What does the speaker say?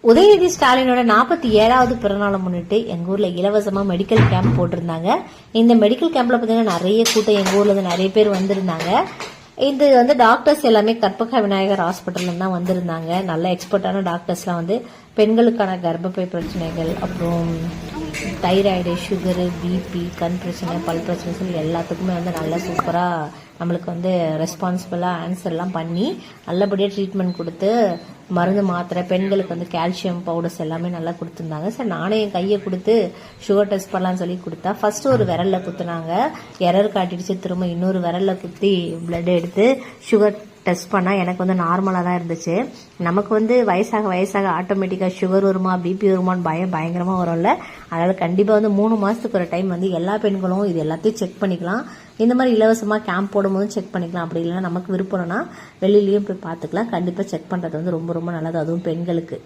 உதயநிதி ஸ்டாலினோட 47வது பிறந்தநாளை முன்னிட்டு எங்க ஊர்ல இலவசமா மெடிக்கல் கேம்ப் போட்டிருந்தாங்க. இந்த மெடிக்கல் கேம்ப்ல பாத்தீங்கன்னா நிறைய கூட்டம் எங்க ஊர்ல இருந்து நிறைய பேர் வந்திருந்தாங்க. இது டாக்டர்ஸ் எல்லாமே கற்பக விநாயகர் ஹாஸ்பிட்டல்ல தான் வந்திருந்தாங்க. நல்ல எக்ஸ்பர்ட்டான டாக்டர்ஸ்லாம் பெண்களுக்கான கர்ப்பப்பை பிரச்சனைகள், அப்புறம் தைராய்டு, சுகரு, பிபி, கண் பிரச்சனை, பல் பிரச்சனை சொல்லி எல்லாத்துக்குமே நல்லா சூப்பரா நம்மளுக்கு ரெஸ்பான்சிபிளா ஆன்சர்லாம் பண்ணி நல்லபடியாக ட்ரீட்மெண்ட் கொடுத்து மருந்து மாத்திரை, பெண்களுக்கு கால்சியம் பவுடர்ஸ் எல்லாமே நல்லா கொடுத்துருந்தாங்க. சார் நானே என் கையை கொடுத்து சுகர் டெஸ்ட் பண்ணலாம்னு சொல்லி கொடுத்தா ஃபர்ஸ்ட் ஒரு விரல்ல குத்துனாங்க, எரர் காட்டிடுச்சு. திரும்ப இன்னொரு விரல்ல குத்தி பிளட் எடுத்து சுகர் டெஸ்ட் பண்ணா எனக்கு நார்மலா தான் இருந்துச்சு. நமக்கு வயசாக வயசாக ஆட்டோமேட்டிக்கா சுகர் வருமா, பிபி வருமான்னு பயங்கரமா வரும்ல. அதனால கண்டிப்பா 3 மாசத்துக்கு ஒரு டைம் எல்லா பெண்களும் இது எல்லாத்தையும் செக் பண்ணிக்கலாம். இந்த மாதிரி இலவசமா கேம்ப் போடும்போது செக் பண்ணிக்கலாம். அப்படி இல்லைன்னா நமக்கு விருப்பம்னா வெளியிலயும் போய் பார்த்துக்கலாம். கண்டிப்பா செக் பண்றது ரொம்ப ரொம்ப நல்லது, அதுவும் பெண்களுக்கு.